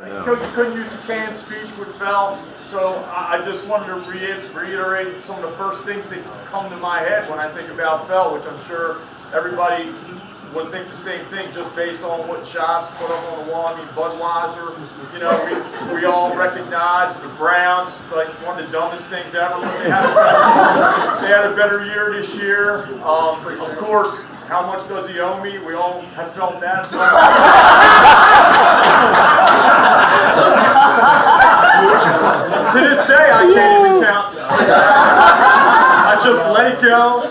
You couldn't use a canned speech with Phil, so I just wanted to reiterate some of the first things that come to my head when I think about Phil, which I'm sure everybody would think the same thing just based on what Shop's put up on the wall. I mean, Budweiser, you know, we all recognize the Browns, like one of the dumbest things ever. They had a better year this year. Of course, how much does he owe me? We all have felt that. To this day, I can't even count. I just let it go.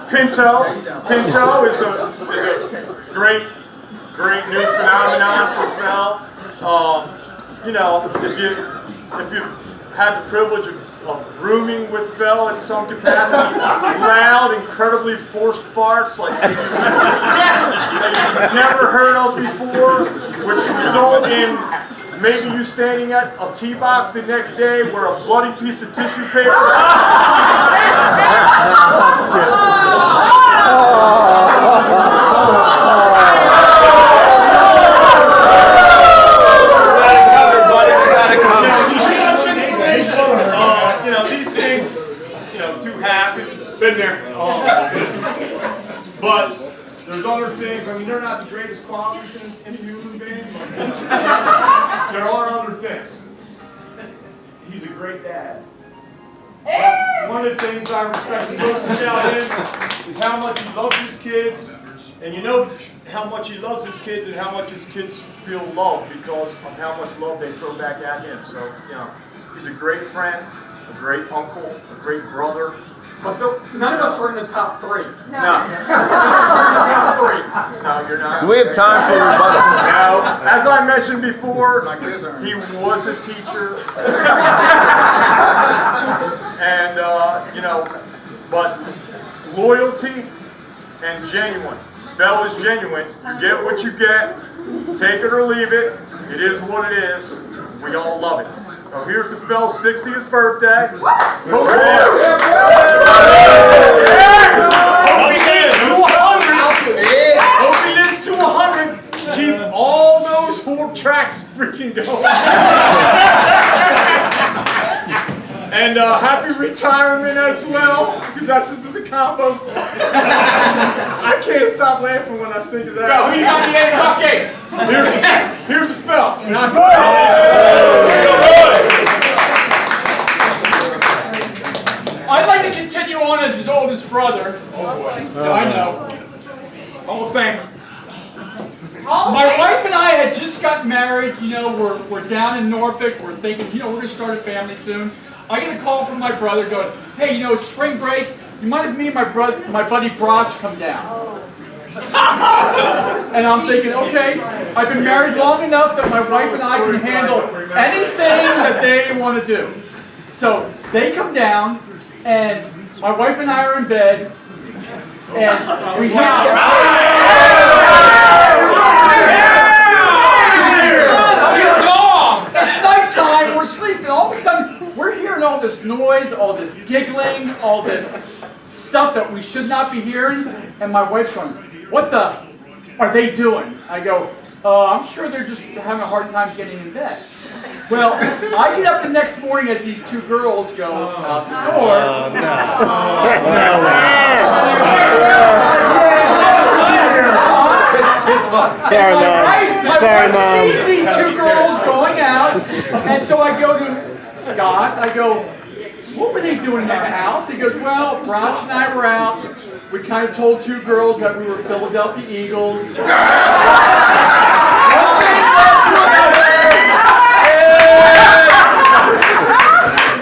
Pinto is a great new phenomenon for Phil. You know, if you've had the privilege of rooming with Phil in some capacity, loud, incredibly forced farts like you've never heard of before, which result in maybe you standing at a tee box the next day where a bloody piece of tissue paper. You know, these things, you know, do happen. Been there. But there's other things. I mean, they're not the greatest qualities in human beings. There are other things. He's a great dad. One of the things I respect most about him is how much he loves his kids. And you know how much he loves his kids and how much his kids feel loved because of how much love they throw back at him. So, you know, he's a great friend, a great uncle, a great brother. But none of us are in the top three. No. No, you're not. Do we have time for rebuttal? No. As I mentioned before, he was a teacher. And, you know, but loyalty and genuine. Phil is genuine. You get what you get. Take it or leave it. It is what it is. We all love it. So here's to Phil's 60th birthday. Hope he lives to 100. Keep all those 4 tracks freaking going. And happy retirement as well, because that's just as a combo. I can't stop laughing when I think of that. Phil, who you got in the cupcake? Here's a Phil. I'd like to continue on as his oldest brother. Oh boy. Yeah, I know. Hall of Famer. My wife and I had just got married. You know, we're down in Norfolk. We're thinking, you know, we're going to start a family soon. I get a call from my brother going, hey, you know, it's spring break. You mind if me and my buddy Broch come down? And I'm thinking, okay, I've been married long enough that my wife and I can handle anything that they want to do. So they come down, and my wife and I are in bed, and we it's nighttime, we're sleeping, all of a sudden we're hearing all this noise, all this giggling, all this stuff that we should not be hearing, and my wife's going, what the are they doing? I go, I'm sure they're just having a hard time getting in bed. Well, I get up the next morning as these 2 girls go out the door. Sorry, Mom. My wife sees these 2 girls going out, and so I go to Scott, I go, what were they doing in that house? He goes, well, Broch and I were out. We kind of told 2 girls that we were Philadelphia Eagles.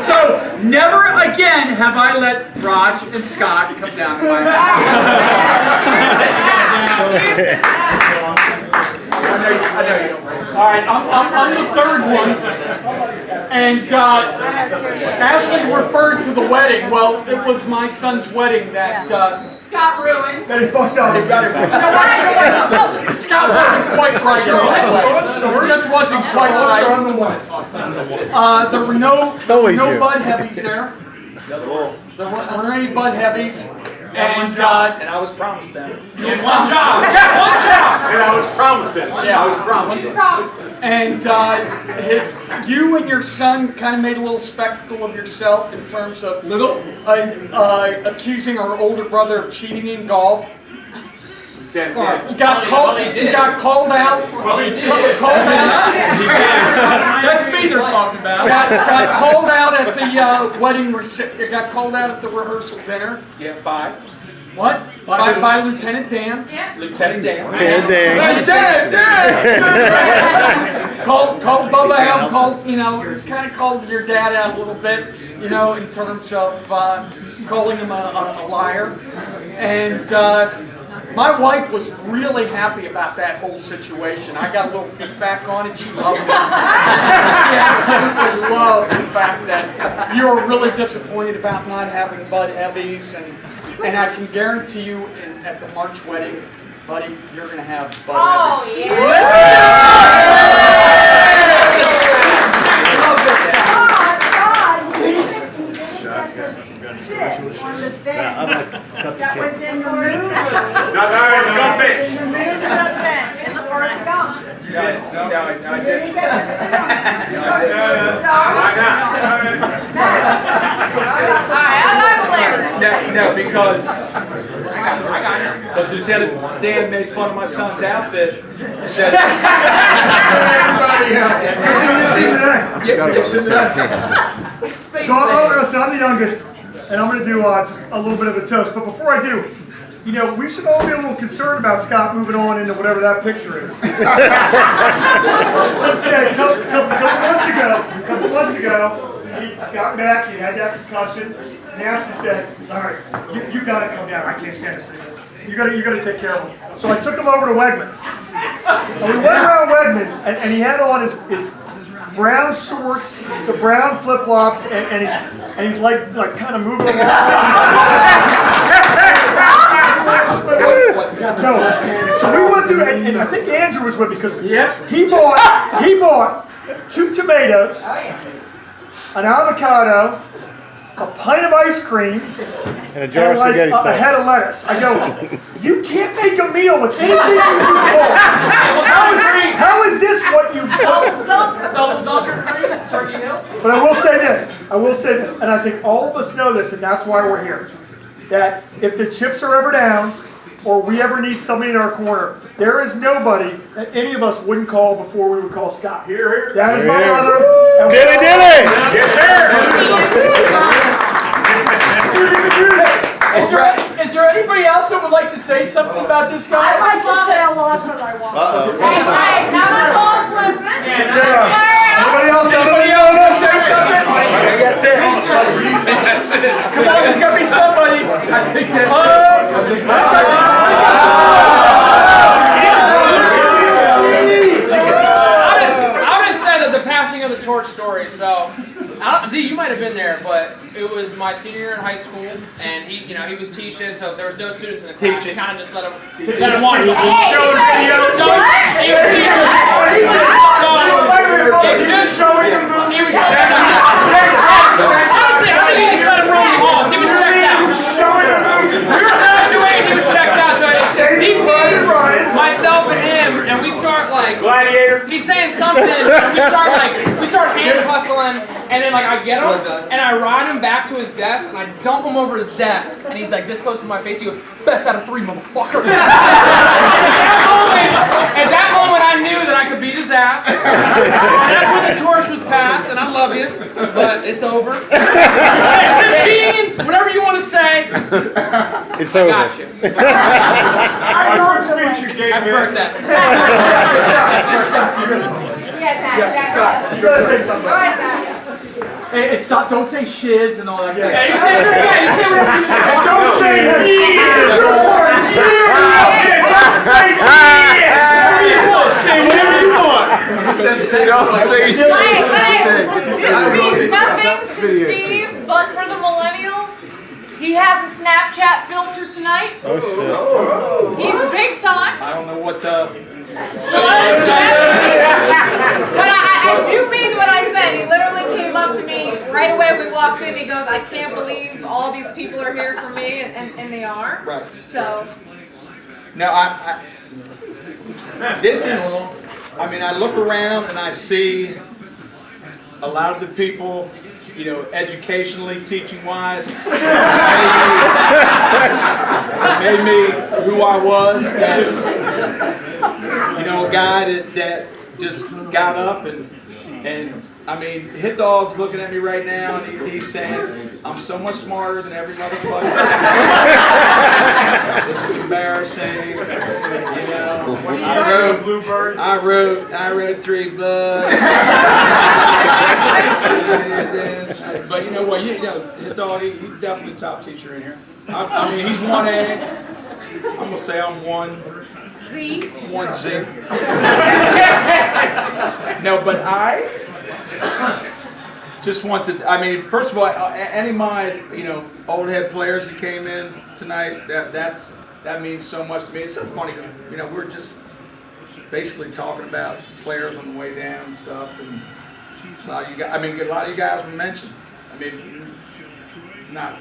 So, never again have I let Broch and Scott come down to my I know you don't. All right, I'm the 3rd one, and Ashley referred to the wedding. Well, it was my son's wedding that Scott ruined. that he fucked up. Scott wasn't quite right. It just wasn't quite right. There were no Bud Heavies there. There weren't any Bud Heavies. And I was promised that. one job. And I was promising. Yeah, I was promising. And you and your son kind of made a little spectacle of yourself in terms of accusing our older brother of cheating in golf. You got called out. That's me they're talking about. Got called out at the wedding reception. Got called out at the rehearsal dinner. Yeah, bye. What? By Lieutenant Dan. Yeah. Lieutenant Dan. Lieutenant Dan. Called Bubba out. Kind of called your dad out a little bit. In terms of calling him a liar. And my wife was really happy about that whole situation. I got a little feedback on it. She loved it. She absolutely loved the fact that you were really disappointed about not having Bud Heavies, and I can guarantee you at the March wedding, buddy, you're going to have Bud Heavies. Oh, On the bench that was in the movie. No, it's gonna be. In the movie, in the Forrest Gump. You didn't get to sit on it. Why not? No, because Lieutenant Dan made fun of my son's outfit. Said, So I'm the youngest, and I'm going to do just a little bit of a toast. But before I do, we should all be a little concerned about Scott moving on into whatever that picture is. Yeah, a couple months ago, he got back, he had that concussion, and Ashley said, all right, you got to come down. I can't stand this anymore. You got to take care of him. So I took him over to Wegmans. And we went around Wegmans, and he had on his brown shorts, the brown flip-flops, and he's like kind of moving along. No. So we went through, and I think Andrew was with me because he bought 2 tomatoes, an avocado, a pint of ice cream, And a jar of and spaghetti a sauce. head of lettuce. I go, you can't make a meal with anything you just bought. How is this what you bought? Double Dunker cream, Turkey Hill. But I will say this, and I think all of us know this, and that's why we're here. That if the chips are ever down, or we ever need somebody in our corner, there is nobody that any of us wouldn't call before we would call Scott. Here. That is my Here. brother. and Dilly we- dilly! Yes, sir. Is there anybody else that would like to say something about this I guy? might just say a lot because I want to. Hey, right, now let's all flip it. Anybody else? Anybody else want to say something? That's it. Come on, there's got to be somebody. I think that's I'll just say that the passing of the torch story. So, D, you might have been there, but it was my senior year in high school, and he was teaching, so there was no students in the class. He kind of just let him wander. Hey, Showing videos. So he was teaching. It's just showing him. He was showing him. Honestly, I think he just let him roam the halls. He was checked out. We were graduating. He was checked out. So it's DP, myself, and him, and we start like. Gladiator. He's saying something, and we start hand hustling, and then I get him, and I ride him back to his desk, and I dump him over his desk, and he's like this close to my face. He goes, "Best out of 3, motherfucker." At that moment, I knew that I could beat his ass. And that's when the torch was passed, and I love you, but it's over. Jeans, whatever you want to say, It's I over. got you. Happy birthday. You gotta say something. Hey, it's not. Don't say shiz and all that. Yeah, you say whatever you say. Don't say that. This means nothing to Steve, but for the millennials, he has a Snapchat filter tonight. He's big time. I don't know what the. But I do mean what I said. He literally came up to me right away. We walked in. He goes, "I can't believe all these people are here for me." And and they are. Right. So Now, this is, I mean, I look around and I see a lot of the people, you know, educationally, teaching-wise, made me who I was as, you know, a guy that just got up and I mean, Hit Dog's looking at me right now and he's saying, I'm so much smarter than every motherfucker. This is embarrassing. You know, I wrote 3 books. But you know what? You know, Hit Dog, he's definitely a top teacher in here. I mean, he's 1A. I'm gonna say I'm 1Z. 1Z. No, but I just want to, I mean, first of all, any of my, you know, old head players that came in tonight, that means so much to me. It's so funny because, you know, we're just basically talking about players on the way down and stuff, and a lot of you guys, I mean, a lot of you guys were mentioned. I mean, not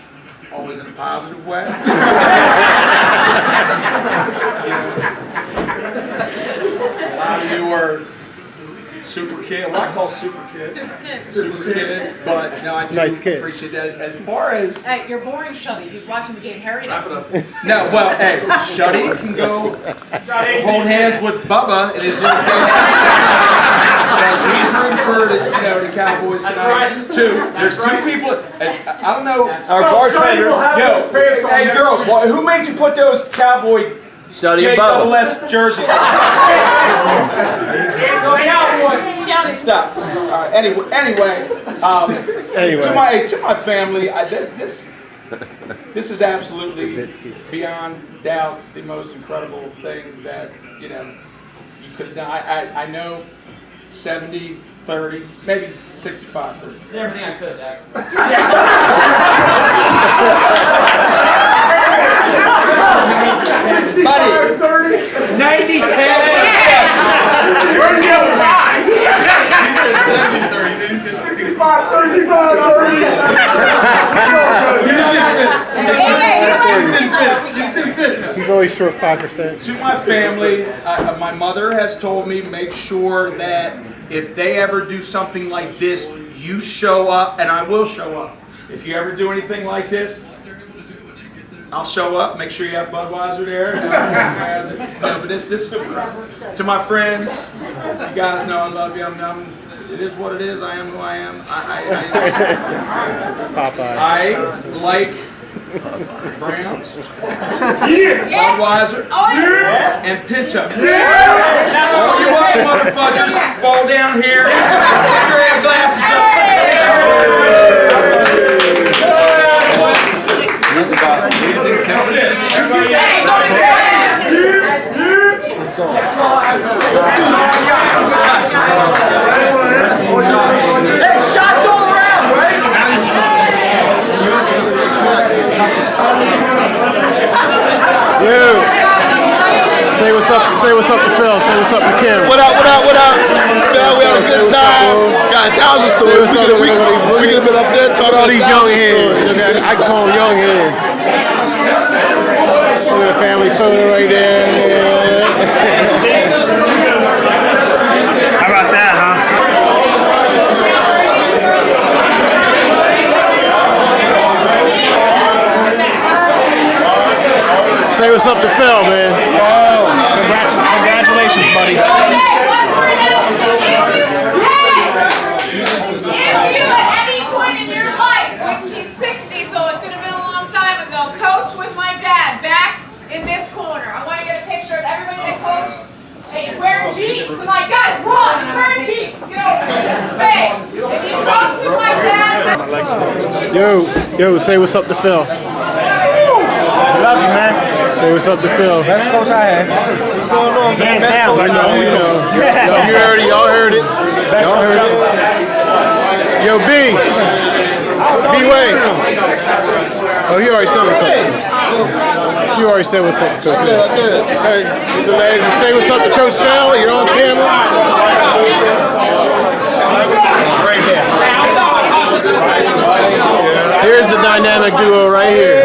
always in a positive way. You know, a lot of you are super kids, what I call super kids. Super kids, but no, I do appreciate that. As far as... Hey, you're boring Shuddy. He's watching the game. Hurry it up. No, well, hey, Shuddy can go hold hands with Bubba in his little game. Because he's rooting for the Cowboys tonight. Right. There's 2 people. I don't know. Our bartenders. Hey, girls, who made you put those Cowboy double-S jerseys? Stop. All right. Anyway. To my family, this is absolutely beyond doubt the most incredible thing that you you could have done. I know 70-30, maybe 65-30. Everything I could, Dak. Buddy, 90-10. Where's the other 5? He said 70-30. Then he said 65. 35. He's always short 5%. To my family, my mother has told me make sure that if they ever do something like this, you show up, and I will show up. If you ever do anything like this, I'll show up. Make sure you have Budweiser there. No, but this to my friends. You guys know I love you. It is what it is. I am who I am. I like Browns, Budweiser, and Pinto. All you white motherfuckers, fall down here. Put your glasses Hey, shots all around, right? Say what's up to Phil. Say what's up to Kim. What up? Phil, we had a good time. Got 1,000 stories. We could have been up there talking all these young heads. heads. I call them young heads. Look at the family photo right there. How about that, huh? Say what's up to Phil, man. Congratulations, buddy. If you at any point in your life, which she's 60, so it could have been a long time ago, coach with my dad back in this corner. I want to get a picture of everybody that coached. Hey, he's wearing jeans. I'm like, guys, run! He's wearing jeans. Get over here. Hey, if you coach with my dad. Yo, say what's up to Phil. Love you, man. Say what's up to Phil. Best coach I had. What's going on, man? I know, we know. You heard it, y'all heard it. Y'all heard it. Yo, B. B-Way. Oh, you already said what's up. You already said what's up to Coach Phil. Hey, the ladies, say what's up to Coach Phil. You're on camera. Right here. Here's the dynamic duo right here.